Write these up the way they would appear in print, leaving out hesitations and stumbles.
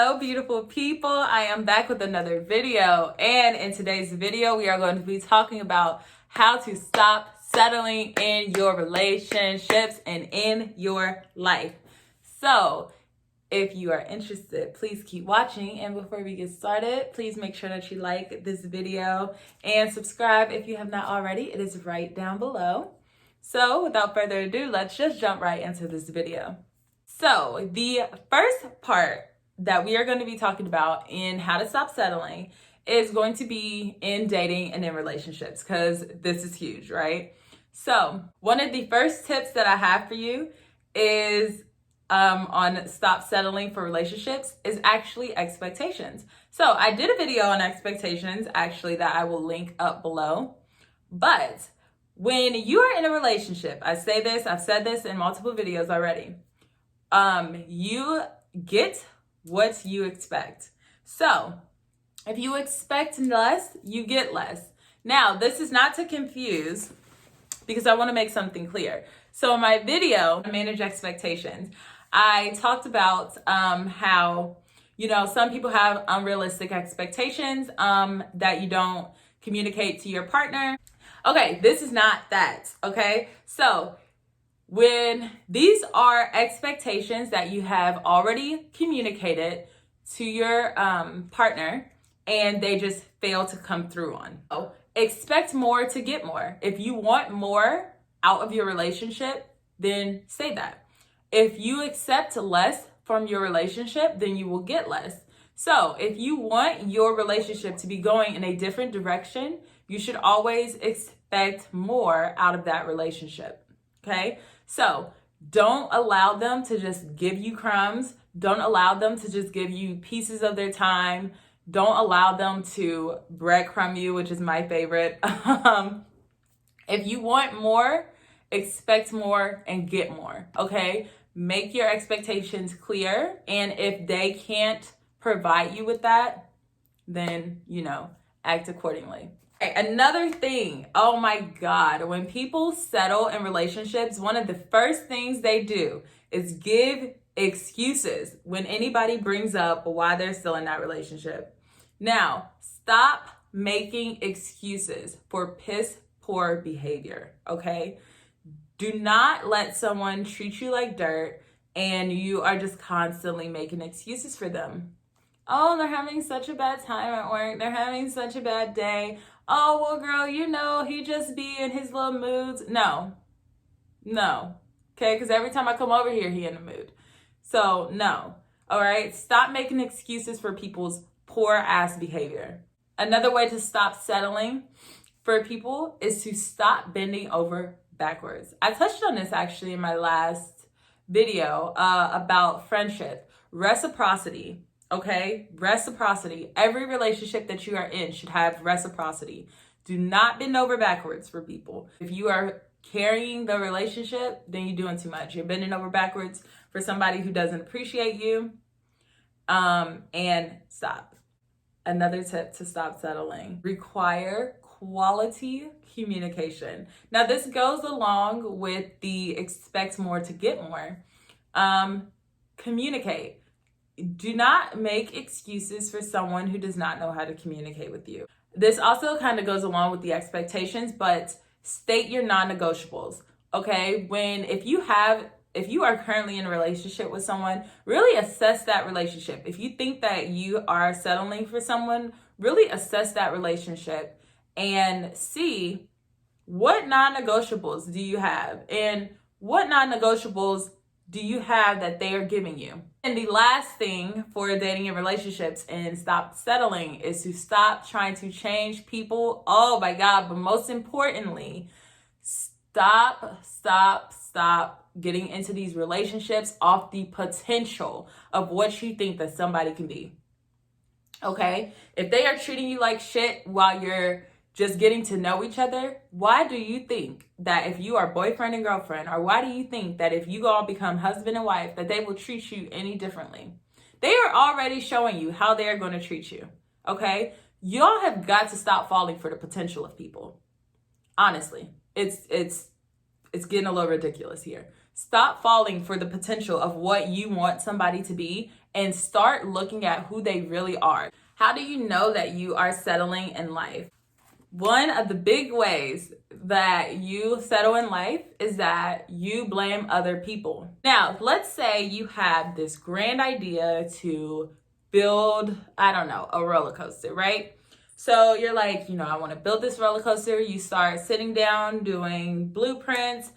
Hello, beautiful people. I am back with another video. And in today's video, we are going to be talking about how to stop settling in your relationships and in your life. So, if you are interested, please keep watching. And before we get started, please make sure that you like this video and subscribe if you have not already. It is right down below. So, without further ado, let's just jump right into this video. So, the first part that we are going to be talking about in how to stop settling is going to be in dating and in relationships, because this is huge, right? So one of the first tips that I have for you is on stop settling for relationships is actually expectations. So I did a video on expectations actually that I will link up below. But when you are in a relationship, I've said this in multiple videos already. You get what you expect. So if you expect less, you get less. Now, this is not to confuse, because I want to make something clear. So in my video, Manage Expectations, I talked about how, some people have unrealistic expectations that you don't communicate to your partner. Okay, this is not that, okay? So when these are expectations that you have already communicated to your partner and they just fail to come through on. So expect more to get more. If you want more out of your relationship, then say that. If you accept less from your relationship, then you will get less. So if you want your relationship to be going in a different direction, you should always expect more out of that relationship. Okay? So don't allow them to just give you crumbs. Don't allow them to just give you pieces of their time. Don't allow them to breadcrumb you, which is my favorite. If you want more, expect more and get more, okay? Make your expectations clear. And if they can't provide you with that, then, act accordingly. Another thing, oh my God, when people settle in relationships, one of the first things they do is give excuses when anybody brings up why they're still in that relationship. Now, stop making excuses for piss poor behavior, okay? Do not let someone treat you like dirt and you are just constantly making excuses for them. Oh, they're having such a bad time at work. They're having such a bad day. Oh, well, girl, he just be in his little moods. No. Okay, because every time I come over here, he in a mood. So, no. All right? Stop making excuses for people's poor ass behavior. Another way to stop settling for people is to stop bending over backwards. I touched on this actually in my last video about friendship. Reciprocity. Okay, reciprocity. Every relationship that you are in should have reciprocity. Do not bend over backwards for people. If you are carrying the relationship, then you're doing too much. You're bending over backwards for somebody who doesn't appreciate you. And stop. Another tip to stop settling: require quality communication. Now, this goes along with the expect more to get more. Communicate. Do not make excuses for someone who does not know how to communicate with you. This also kind of goes along with the expectations, but state your non-negotiables. Okay? If you are currently in a relationship with someone, really assess that relationship. If you think that you are settling for someone, really assess that relationship and see what non-negotiables do you have and what non-negotiables do you have that they are giving you. And the last thing for dating and relationships and stop settling is to stop trying to change people. Oh my God. But most importantly, stop getting into these relationships off the potential of what you think that somebody can be. Okay? If they are treating you like shit while you're just getting to know each other, why do you think that if you are boyfriend and girlfriend, or why do you think that if you all become husband and wife, that they will treat you any differently? They are already showing you how they are going to treat you, okay? Y'all have got to stop falling for the potential of people. Honestly, it's getting a little ridiculous here. Stop falling for the potential of what you want somebody to be and start looking at who they really are. How do you know that you are settling in life? One of the big ways that you settle in life is that you blame other people. Now, let's say you have this grand idea to build, I don't know, a roller coaster, right? So you're like, I want to build this roller coaster. You start sitting down, doing blueprints,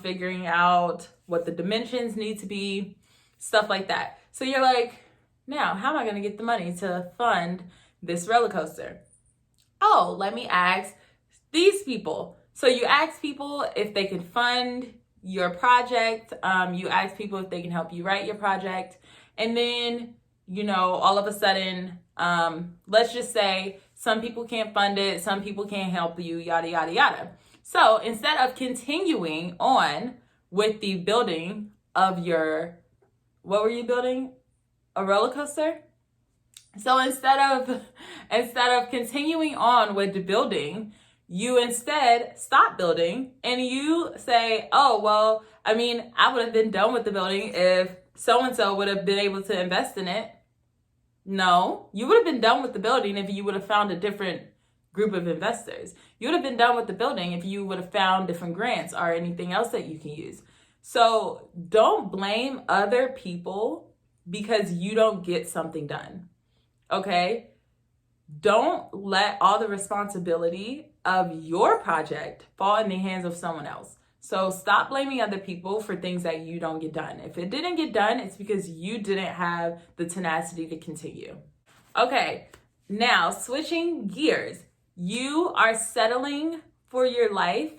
figuring out what the dimensions need to be, stuff like that. So you're like, now, how am I going to get the money to fund this roller coaster? Oh, let me ask these people. So you ask people if they can fund your project. You ask people if they can help you write your project. And then, all of a sudden, let's just say some people can't fund it, some people can't help you, yada, yada, yada. So instead of continuing on with the building of what were you building? A roller coaster? So instead of continuing on with the building, you instead stop building and you say, oh, well, I would have been done with the building if so-and-so would have been able to invest in it. No, you would have been done with the building if you would have found a different group of investors. You would have been done with the building if you would have found different grants or anything else that you can use. So don't blame other people because you don't get something done. Okay? Don't let all the responsibility of your project fall in the hands of someone else. So stop blaming other people for things that you don't get done. If it didn't get done, it's because you didn't have the tenacity to continue. Okay, now switching gears. You are settling for your life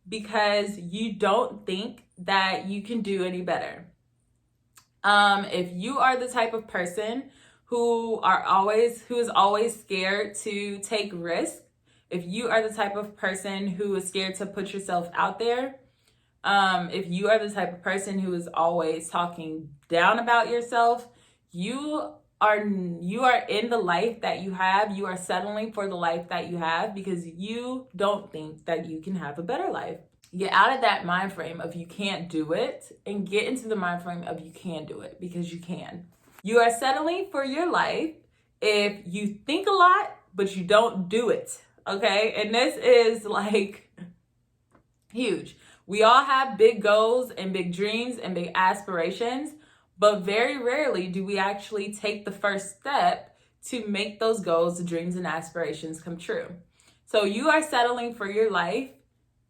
because you don't think that you can do any better. If you are the type of person who is always scared to take risks, if you are the type of person who is scared to put yourself out there, if you are the type of person who is always talking down about yourself, you are in the life that you have. You are settling for the life that you have because you don't think that you can have a better life. Get out of that mind frame of you can't do it and get into the mind frame of you can do it because you can. You are settling for your life if you think a lot, but you don't do it. Okay? And this is like huge. We all have big goals and big dreams and big aspirations, but very rarely do we actually take the first step to make those goals, dreams, and aspirations come true. So you are settling for your life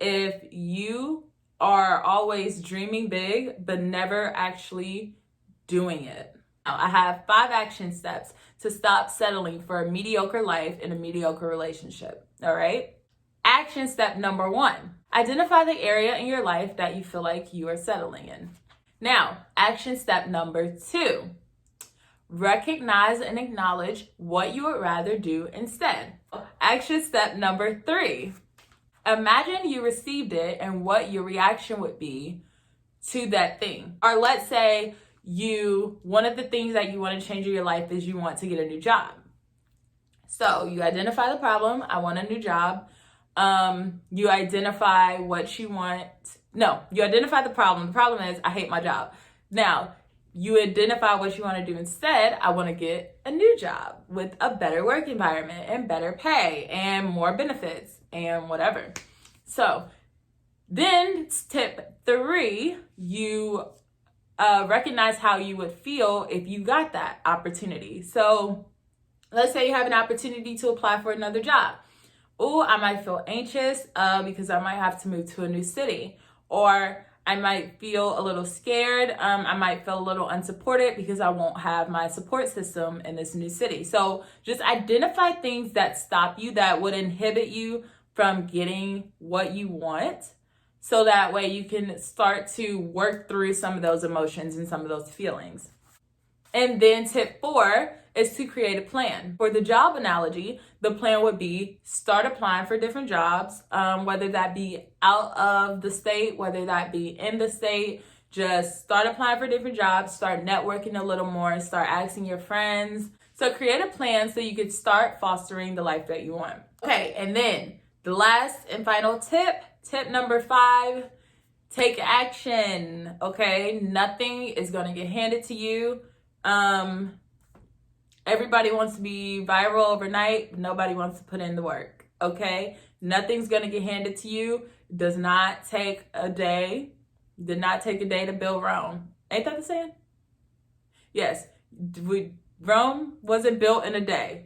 if you are always dreaming big, but never actually doing it. Now, I have 5 action steps to stop settling for a mediocre life in a mediocre relationship. All right? Action step number 1, identify the area in your life that you feel like you are settling in. Now, action step number 2, recognize and acknowledge what you would rather do instead. Action step number 3, imagine you received it and what your reaction would be to that thing. Or let's say one of the things that you want to change in your life is you want to get a new job. So you identify the problem, I want a new job. You identify what you want. No, you identify the problem. The problem is I hate my job. Now, you identify what you want to do instead. I want to get a new job with a better work environment and better pay and more benefits and whatever. So then tip 3, you recognize how you would feel if you got that opportunity. So let's say you have an opportunity to apply for another job. Oh, I might feel anxious because I might have to move to a new city. Or I might feel a little scared. I might feel a little unsupported because I won't have my support system in this new city. So just identify things that stop you, that would inhibit you from getting what you want. So that way you can start to work through some of those emotions and some of those feelings. And then tip 4 is to create a plan. For the job analogy, the plan would be start applying for different jobs, whether that be out of the state, whether that be in the state. Just start applying for different jobs, start networking a little more, start asking your friends. So create a plan so you could start fostering the life that you want. Okay, and then the last and final tip number 5, Take action, okay? Nothing is going to get handed to you. Everybody wants to be viral overnight. Nobody wants to put in the work, okay? Nothing's going to get handed to you. It does not take a day. Did not take a day to build Rome. Ain't that the saying? Yes. Rome wasn't built in a day.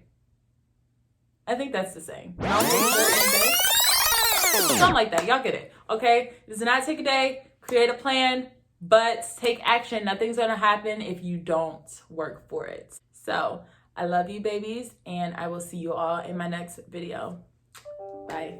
I think that's the saying. Rome wasn't built in a day. Something like that. Y'all get it, okay? It does not take a day. Create a plan, but take action. Nothing's going to happen if you don't work for it. So I love you, babies, and I will see you all in my next video. Bye.